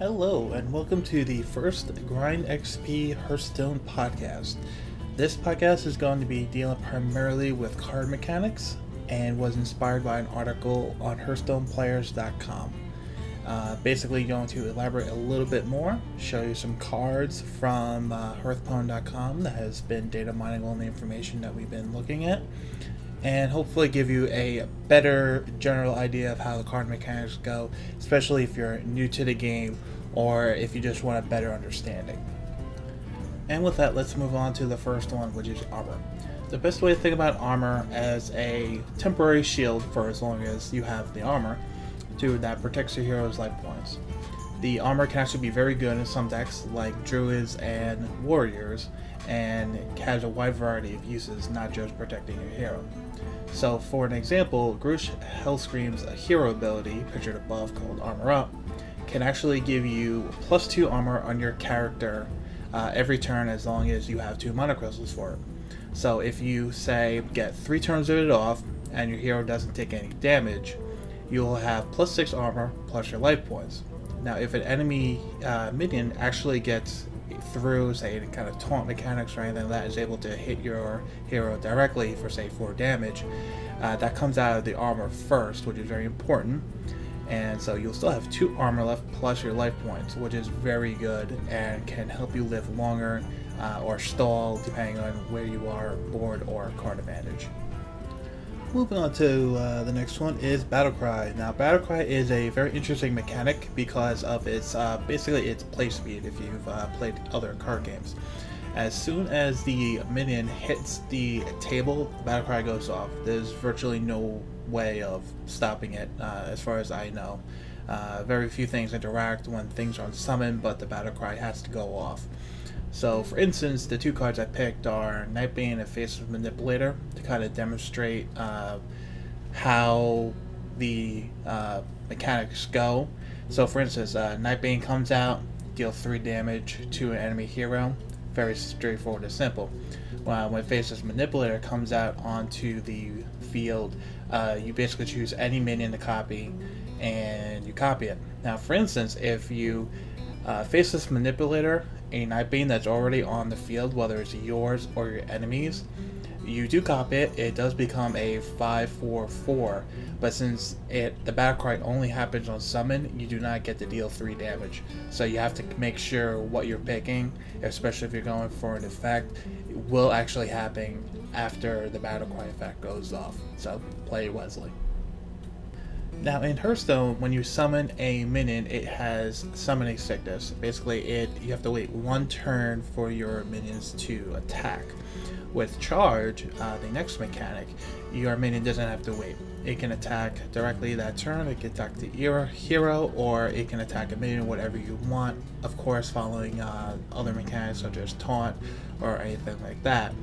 Hello, and welcome to the first Grindexp Hearthstone podcast. This podcast is going to be dealing primarily with card mechanics and was inspired by an article on HearthstonePlayers.com. Basically, going to elaborate a little bit more, show you some cards from Hearthstone.com that has been data mining all the information that we've been looking at, and hopefully give you a better general idea of how the card mechanics go, especially if you're new to the game or if you just want a better understanding. And with that, let's move on to the first one, which is armor. The best way to think about armor as a temporary shield for as long as you have the armor that protects your hero's life points. The armor can actually be very good in some decks like druids and warriors, and has a wide variety of uses, not just protecting your hero. So for an example, Grush Hellscream's hero ability, pictured above, called Armor Up, can actually give you +2 armor on your character every turn as long as you have 2 mana crystals for it. So if you, say, get 3 turns of it off and your hero doesn't take any damage, you'll have +6 armor plus your life points. Now if an enemy minion actually gets through, say, any kind of taunt mechanics or anything like that, is able to hit your hero directly for, say, 4 damage, that comes out of the armor first, which is very important. And so you'll still have 2 armor left plus your life points, which is very good and can help you live longer or stall depending on where you are, board or card advantage. Moving on to the next one is Battlecry. Now, Battlecry is a very interesting mechanic because of its basically its play speed. If you've played other card games, as soon as the minion hits the table, Battlecry goes off. There's virtually no way of stopping it, as far as I know. Very few things interact when things are summoned, but the Battlecry has to go off. So, for instance, the 2 cards I picked are Nightbane and Faceless Manipulator to kind of demonstrate how the mechanics go. So, for instance, Nightbane comes out, deals 3 damage to an enemy hero. Very straightforward and simple. When Faceless Manipulator comes out onto the field, you basically choose any minion to copy, and you copy it. Now, for instance, if you Faceless Manipulator a Nightbane that's already on the field, whether it's yours or your enemy's, you do copy it, it does become a 5/4/4, but since the Battlecry only happens on summon, you do not get to deal 3 damage. So you have to make sure what you're picking, especially if you're going for an effect, will actually happen after the Battlecry effect goes off. So play wisely. Now in Hearthstone, when you summon a minion, it has summoning sickness. Basically, you have to wait 1 turn for your minions to attack. With Charge, the next mechanic, your minion doesn't have to wait. It can attack directly that turn, it can attack the hero, or it can attack a minion, whatever you want, of course following other mechanics such as Taunt or anything like that.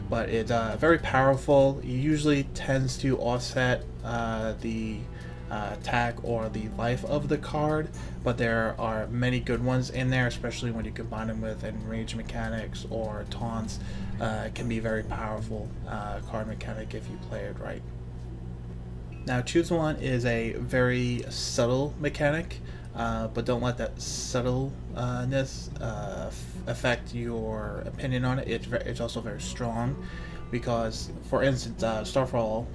But it's very powerful. It usually tends to offset the attack or the life of the card, but there are many good ones in there, especially when you combine them with enrage mechanics or taunts. It can be a very powerful card mechanic if you play it right. Now, Choose One is a very subtle mechanic, but don't let that subtleness affect your opinion on it. It's also very strong. Because, for instance, Starfall,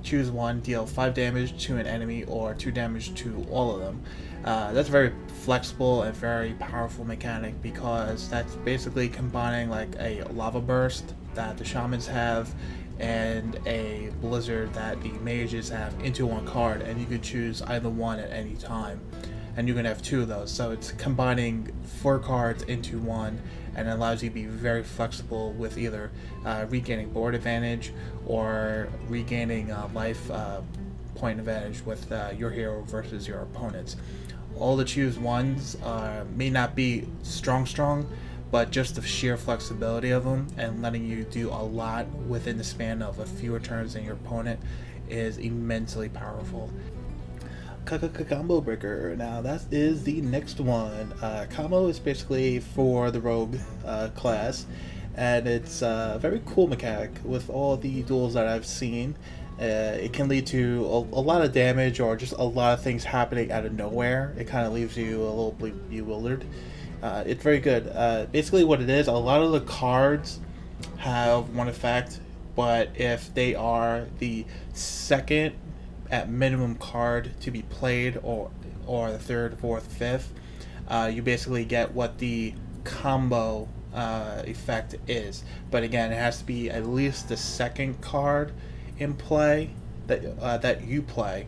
choose 1, deal 5 damage to an enemy or 2 damage to all of them. That's very flexible and very powerful mechanic because that's basically combining like a lava burst that the shamans have and a blizzard that the mages have into 1 card, and you can choose either one at any time, and you can have 2 of those. So it's combining 4 cards into 1, and it allows you to be very flexible with either regaining board advantage or regaining life point advantage with your hero versus your opponents. All the Choose Ones may not be strong, but just the sheer flexibility of them and letting you do a lot within the span of a fewer turns than your opponent is immensely powerful. Combo Breaker. Now that is the next one. Combo is basically for the rogue class, and it's a very cool mechanic with all the duels that I've seen. It can lead to a lot of damage or just a lot of things happening out of nowhere. It kind of leaves you a little bewildered. It's very good. Basically, what it is, a lot of the cards have one effect, but if they are the second at minimum card to be played, or the third, fourth, fifth, you basically get what the combo effect is. But again, it has to be at least the second card in play that you play,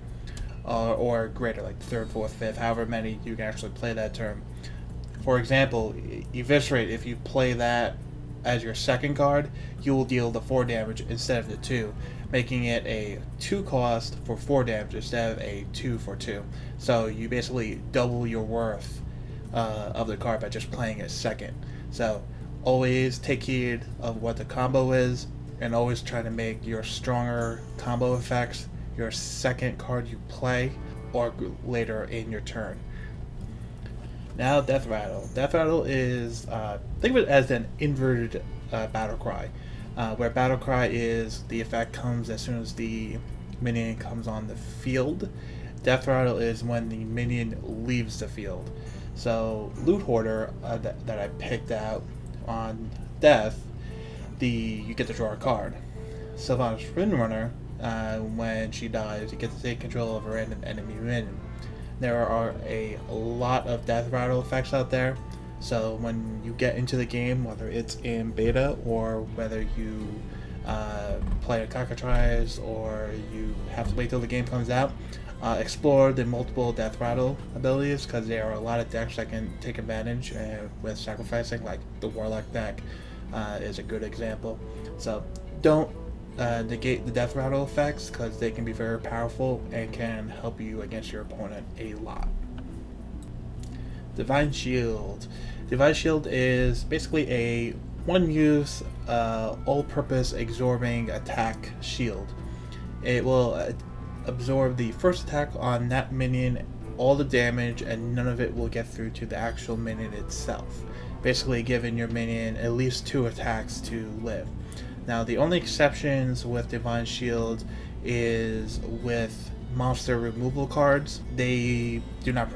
or greater, like third, fourth, fifth, however many you can actually play that turn. For example, Eviscerate, if you play that as your second card, you will deal the 4 damage instead of the 2, making it a 2 cost for 4 damage instead of a 2 for 2. So you basically double your worth of the card by just playing it second. So always take heed of what the combo is, and always try to make your stronger combo effects your second card you play or later in your turn. Now, Death Rattle. Death Rattle is, think of it as an inverted Battle Cry, where Battle Cry is the effect comes as soon as the minion comes on the field. Death Rattle is when the minion leaves the field. So, Loot Hoarder that I picked out on Death, you get to draw a card. Sylvanas Windrunner, when she dies, you get to take control of a random enemy minion. There are a lot of Death Rattle effects out there, so when you get into the game, whether it's in beta or whether you play a cockatrice or you have to wait till the game comes out, explore the multiple Death Rattle abilities, because there are a lot of decks that can take advantage with sacrificing, like the Warlock deck is a good example. So don't negate the Death Rattle effects, because they can be very powerful and can help you against your opponent a lot. Divine Shield. Divine Shield is basically a one-use, all-purpose absorbing attack shield. It will absorb the first attack on that minion, all the damage, and none of it will get through to the actual minion itself, basically giving your minion at least 2 attacks to live. Now, the only exceptions with Divine Shield is with monster removal cards. They do not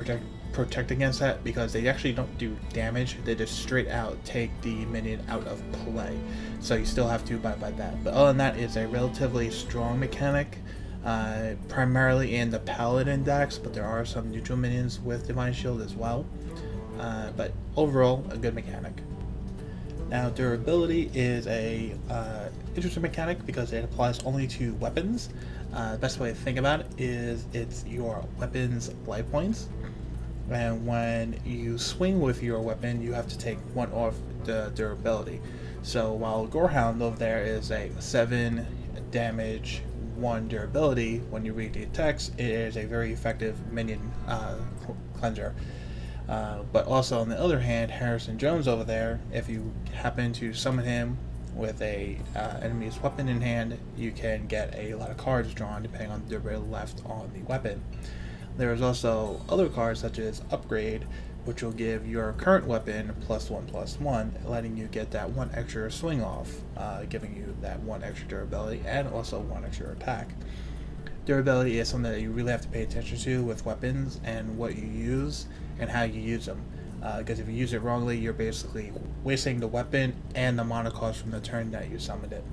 protect against that, because they actually don't do damage. They just straight out take the minion out of play. So you still have to abide by that. But other than that, it's a relatively strong mechanic, primarily in the Paladin decks, but there are some neutral minions with Divine Shield as well. But overall, a good mechanic. Now, durability is a interesting mechanic because it applies only to weapons. The best way to think about it is it's your weapon's life points, and when you swing with your weapon, you have to take 1 off the durability. So while Gorehound over there is a 7 damage, 1 durability, when you read the text, it is a very effective minion cleanser. But also, on the other hand, Harrison Jones over there, if you happen to summon him with a enemy's weapon in hand, you can get a lot of cards drawn depending on the durability left on the weapon. There is also other cards such as Upgrade, which will give your current weapon +1/+1, letting you get that 1 extra swing off, giving you that 1 extra durability and also 1 extra attack. Durability is something that you really have to pay attention to with weapons and what you use and how you use them, because if you use it wrongly, you're basically wasting the weapon and the mana cost from the turn that you summoned it.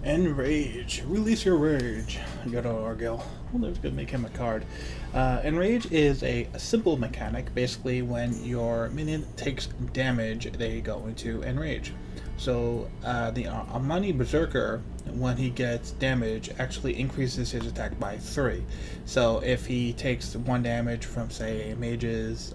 Enrage. Release your rage. Good old Argyle. Well, that's good. Make him a card. Enrage is a simple mechanic. Basically, when your minion takes damage, they go into Enrage. So the Amani Berserker, when he gets damage, actually increases his attack by 3. So if he takes 1 damage from, say, a mage's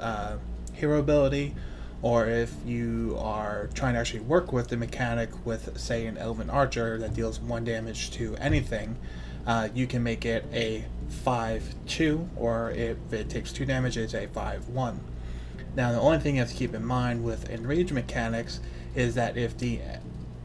hero ability, or if you are trying to actually work with the mechanic with, say, an Elven Archer that deals 1 damage to anything, you can make it a 5/2, or if it takes 2 damage, it's a 5/1. Now, the only thing you have to keep in mind with Enrage mechanics is that if the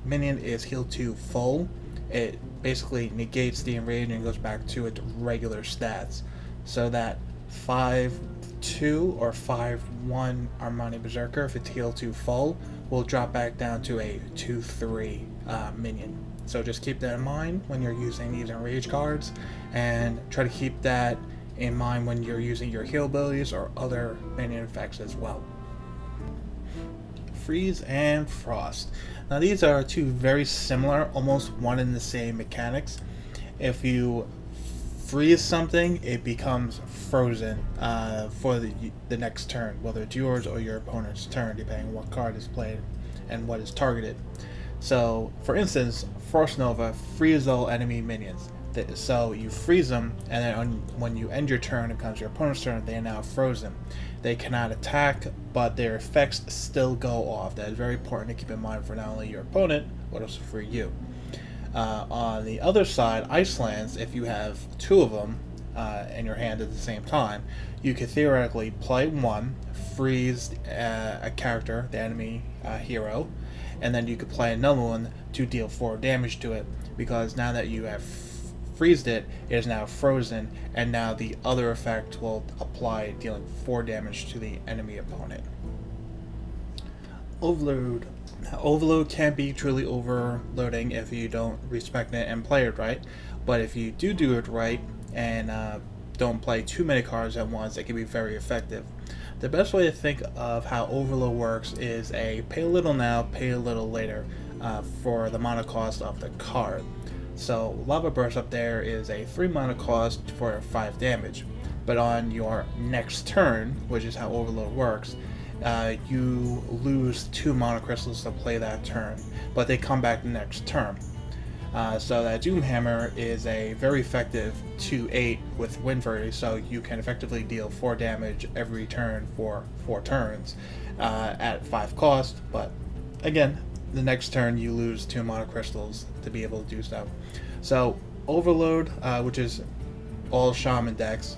minion is healed to full, it basically negates the enrage and goes back to its regular stats. So that 5/2 or 5/1 Armani Berserker, if it's healed to full, will drop back down to a 2/3 minion. So just keep that in mind when you're using these enrage cards, and try to keep that in mind when you're using your heal abilities or other minion effects as well. Freeze and Frost. Now these are two very similar, almost one and the same mechanics. If you freeze something, it becomes frozen for the next turn, whether it's yours or your opponent's turn, depending on what card is played and what is targeted. So, for instance, Frost Nova freezes all enemy minions. So you freeze them, and then when you end your turn, it becomes your opponent's turn. They are now frozen. They cannot attack, but their effects still go off. That is very important to keep in mind for not only your opponent, but also for you. On the other side, Icelands, if you have two of them in your hand at the same time, you could theoretically play one, freeze a character, the enemy hero, and then you could play another one to deal 4 damage to it, because now that you have freezed it, it is now frozen, and now the other effect will apply, dealing 4 damage to the enemy opponent. Overload. Overload can be truly overloading if you don't respect it and play it right, but if you do it right and don't play too many cards at once, it can be very effective. The best way to think of how overload works is a pay a little now, pay a little later for the mana cost of the card. So Lava Burst up there is a 3 mana cost for 5 damage, but on your next turn, which is how overload works, you lose 2 mana crystals to play that turn, but they come back the next turn. So that Doomhammer is a very effective 2/8 with Wind Fury, so you can effectively deal 4 damage every turn for 4 turns at 5 cost, but again, the next turn you lose 2 mana crystals to be able to do so. So Overload, which is all Shaman decks,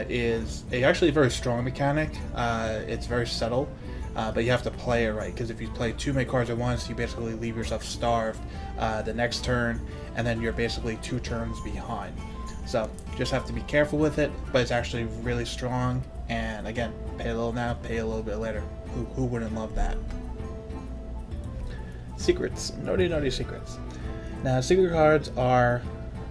is actually a very strong mechanic. It's very subtle, but you have to play it right, because if you play too many cards at once, you basically leave yourself starved the next turn, and then you're basically 2 turns behind. So just have to be careful with it, but it's actually really strong, and again, pay a little now, pay a little bit later. Who wouldn't love that? Secrets. Naughty secrets. Now, secret cards are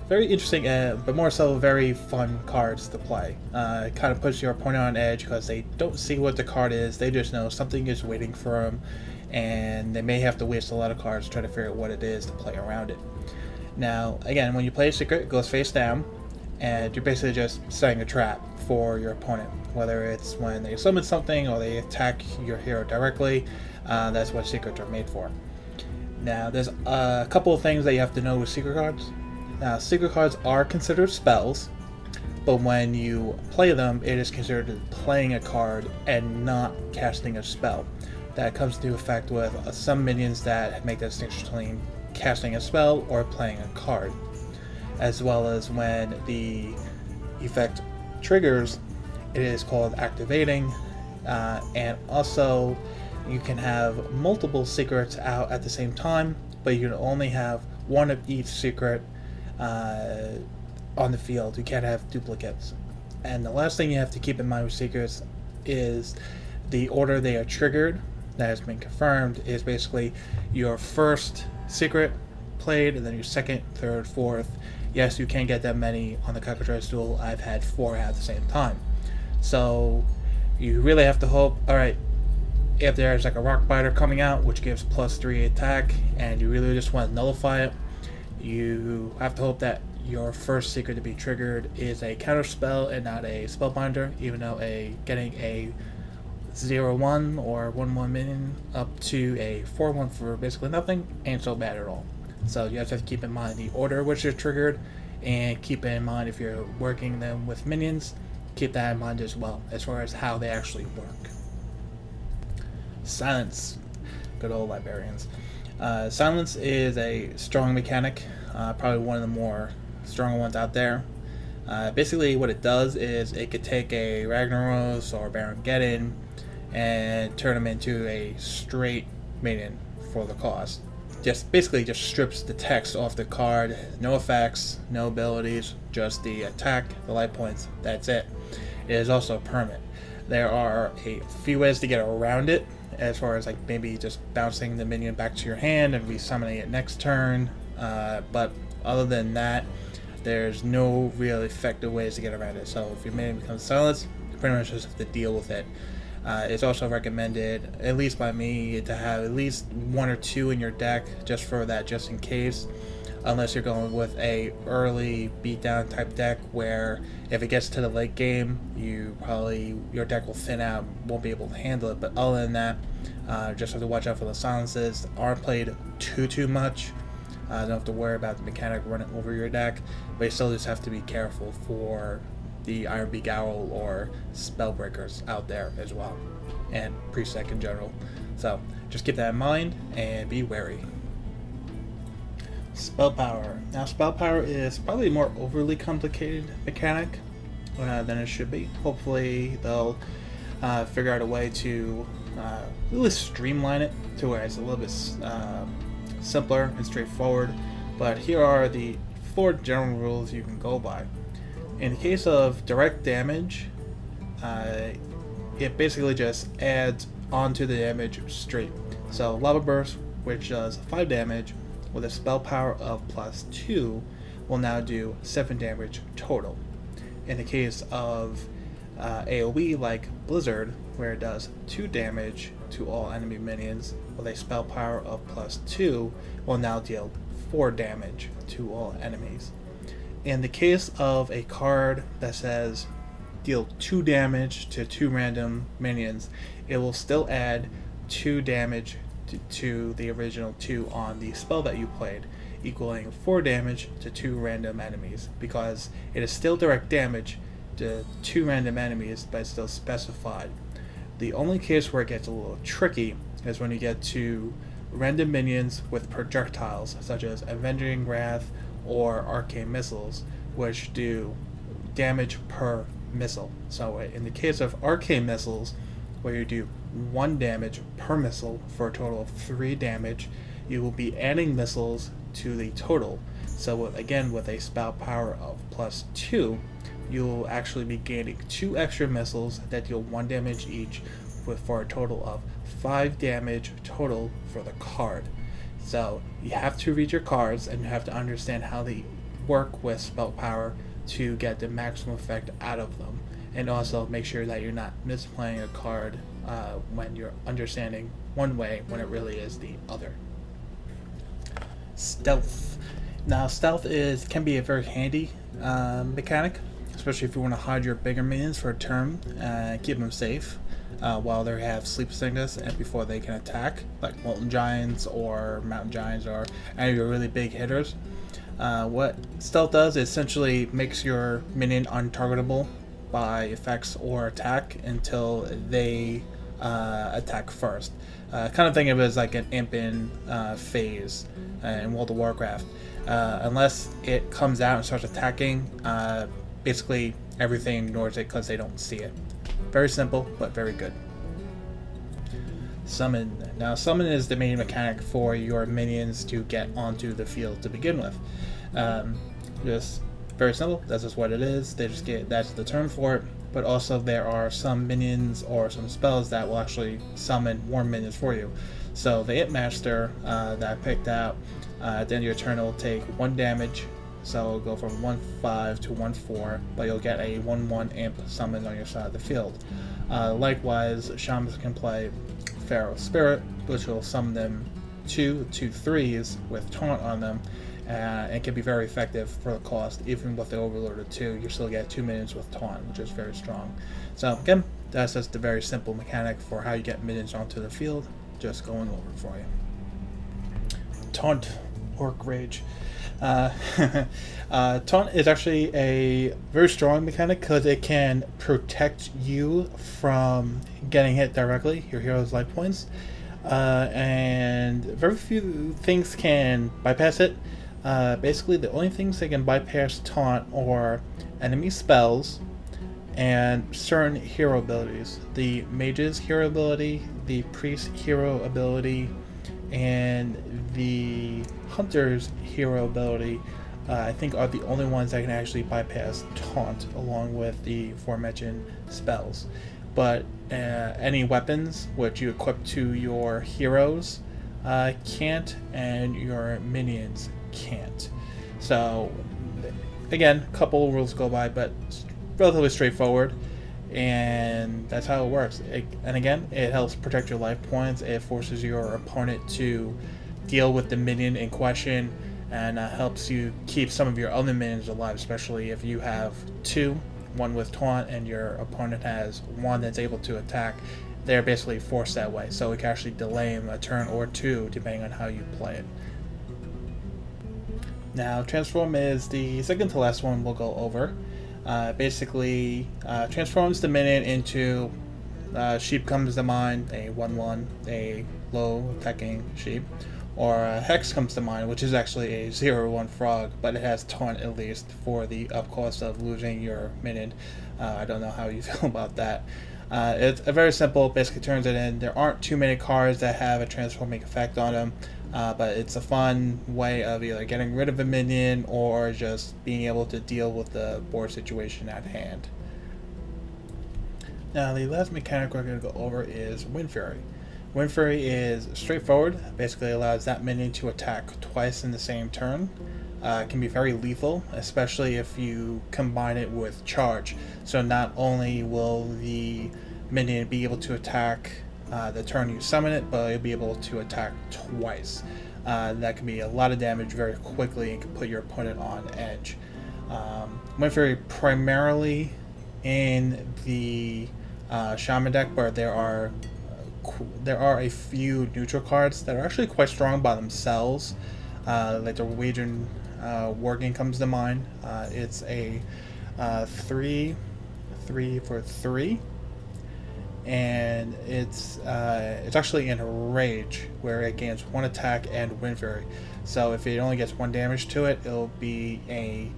very interesting, but more so very fun cards to play. It kind of puts your opponent on edge because they don't see what the card is. They just know something is waiting for them, and they may have to waste a lot of cards to try to figure out what it is to play around it. Now, again, when you play a secret, it goes face down, and you're basically just setting a trap for your opponent. Whether it's when they summon something or they attack your hero directly, that's what secrets are made for. Now, there's a couple of things that you have to know with secret cards. Now, secret cards are considered spells, but when you play them, it is considered playing a card and not casting a spell. That comes into effect with some minions that make the distinction between casting a spell or playing a card, as well as when the effect triggers, it is called activating, and also you can have multiple secrets out at the same time, but you can only have one of each secret on the field. You can't have duplicates. And the last thing you have to keep in mind with secrets is the order they are triggered. That has been confirmed is basically your first secret played, and then your second, third, fourth. Yes, you can get that many on the Cockatrice Duel. I've had 4 at the same time. So you really have to hope, alright, if there's like a Rock Biter coming out, which gives +3 attack, and you really just want to nullify it, you have to hope that your first secret to be triggered is a counter spell and not a spellbinder, even though getting a 0/1 or 1/1 minion up to a 4/1 for basically nothing ain't so bad at all. So you have to keep in mind the order which is triggered, and keep in mind if you're working them with minions, keep that in mind as well, as far as how they actually work. Silence. Good old librarians. Silence is a strong mechanic, probably one of the more stronger ones out there. Basically what it does is it could take a Ragnaros or Baron Geddon and turn them into a straight minion for the cost. Basically just strips the text off the card, no effects, no abilities, just the attack, the life points, that's it. It is also permanent. There are a few ways to get around it, as far as like maybe just bouncing the minion back to your hand and resummoning it next turn, But other than that, there's no real effective ways to get around it. So if your minion becomes silenced, you pretty much just have to deal with it. It's also recommended, at least by me, to have at least 1 or 2 in your deck just for that, just in case. Unless you're going with a early beatdown type deck where if it gets to the late game, your deck will thin out, won't be able to handle it. But other than that, just have to watch out for the silences. Aren't played too much. Don't have to worry about the mechanic running over your deck, but you still just have to be careful for the Iron Beak Owl or Spellbreakers out there as well, and Priest-Sec in general. So just keep that in mind and be wary. Spell power. Now, spell power is probably a more overly complicated mechanic than it should be. Hopefully, they'll figure out a way to really streamline it to where it's a little bit simpler and straightforward. But here are the 4 general rules you can go by. In the case of direct damage, it basically just adds onto the damage straight. So, Lava Burst, which does 5 damage, with a spell power of +2, will now do 7 damage total. In the case of AoE like Blizzard, where it does 2 damage to all enemy minions, with a spell power of +2, will now deal 4 damage to all enemies. In the case of a card that says deal 2 damage to 2 random minions, it will still add 2 damage to the original 2 on the spell that you played, equaling 4 damage to 2 random enemies, because it is still direct damage to 2 random enemies, but it's still specified. The only case where it gets a little tricky is when you get to random minions with projectiles, such as Avenging Wrath or Arcane Missiles, which do damage per missile. So in the case of Arcane Missiles, where you do 1 damage per missile for a total of 3 damage, you will be adding missiles to the total. So again, with a spell power of +2, you will actually be gaining 2 extra missiles that deal 1 damage each, for a total of 5 damage total for the card. So you have to read your cards and you have to understand how they work with spell power to get the maximum effect out of them. And also make sure that you're not misplaying a card when you're understanding one way when it really is the other. Stealth. Now, stealth can be a very handy mechanic, especially if you want to hide your bigger minions for a turn and keep them safe while they have sleep sickness and before they can attack, like Molten Giants or Mountain Giants or any of your really big hitters. What stealth does is essentially makes your minion untargetable by effects or attack until they attack first. Kind of think of it as like an imp-in phase in World of Warcraft. Unless it comes out and starts attacking, basically everything ignores it because they don't see it. Very simple, but very good. Summon. Now, summon is the main mechanic for your minions to get onto the field to begin with. Just very simple. That's just what it is. That's the term for it. But also there are some minions or some spells that will actually summon more minions for you. So the Imp Master that I picked out at the end of your turn will take 1 damage. So it'll go from 1/5 to 1/4, but you'll get a 1/1 imp summoned on your side of the field. Likewise, shamans can play Pharaoh Spirit, which will summon them 2 3s with taunt on them, and can be very effective for the cost. Even with the Overloaded 2, you still get 2 minions with taunt, which is very strong. So again, that's just a very simple mechanic for how you get minions onto the field. Just going over it for you. Taunt, Orc Rage. Taunt is actually a very strong mechanic because it can protect you from getting hit directly, your hero's life points, and very few things can bypass it. Basically, the only things that can bypass taunt are enemy spells and certain hero abilities. The mage's hero ability, the priest hero ability, and the hunter's hero ability, I think, are the only ones that can actually bypass taunt, along with the aforementioned spells. But any weapons which you equip to your heroes can't, and your minions can't. So again, a couple rules go by, but it's relatively straightforward, and that's how it works. And again, it helps protect your life points. It forces your opponent to deal with the minion in question, and helps you keep some of your other minions alive, especially if you have two, one with taunt and your opponent has one that's able to attack. They're basically forced that way, so it can actually delay them a turn or two depending on how you play it. Now, transform is the second to last one we'll go over. Basically, transforms the minion into sheep comes to mind, a 1/1, a low attacking sheep, or Hex comes to mind, which is actually a 0/1 frog, but it has taunt at least for the up cost of losing your minion. I don't know how you feel about that. It's a very simple, basically turns it in. There aren't too many cards that have a transforming effect on them, but it's a fun way of either getting rid of a minion or just being able to deal with the board situation at hand. Now, the last mechanic we're going to go over is Wind Fury. Wind Fury is straightforward, basically allows that minion to attack twice in the same turn. It can be very lethal, especially if you combine it with Charge. So not only will the minion be able to attack the turn you summon it, but it'll be able to attack twice. That can be a lot of damage very quickly and can put your opponent on edge. Wind Fury primarily in the Shaman deck, where there are a few neutral cards that are actually quite strong by themselves. Like the Norwegian Working comes to mind. It's a 3 for 3, and it's actually in a rage where it gains 1 attack and Wind Fury. So if it only gets 1 damage to it, it'll be a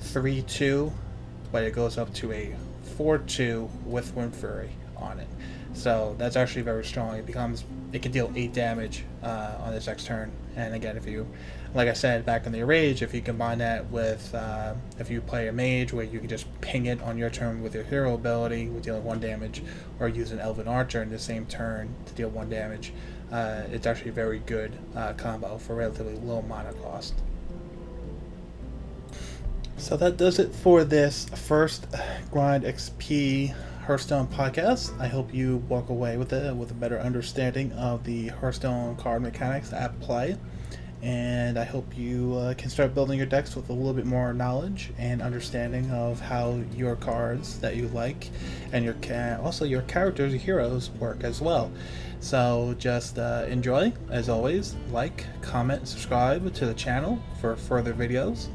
3/2, but it goes up to a 4/2 with Wind Fury on it. So that's actually very strong. It can deal 8 damage on its next turn. And again, if you, like I said back in the Rage, if you combine that with if you play a mage where you can just ping it on your turn with your hero ability with dealing 1 damage, or use an Elven Archer in the same turn to deal 1 damage, it's actually a very good combo for relatively low mana cost. So that does it for this first Grindexp Hearthstone podcast. I hope you walk away with a better understanding of the Hearthstone card mechanics at play, and I hope you can start building your decks with a little bit more knowledge and understanding of how your cards that you like and also your characters, your heroes, work as well. So just enjoy, as always. Like, comment, subscribe to the channel for further videos.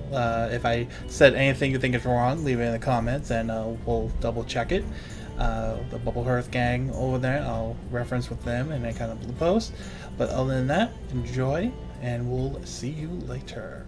If I said anything you think is wrong, leave it in the comments and we'll double check it. The Bubble Hearth gang over there, I'll reference with them in any kind of post. But other than that, enjoy, and we'll see you later.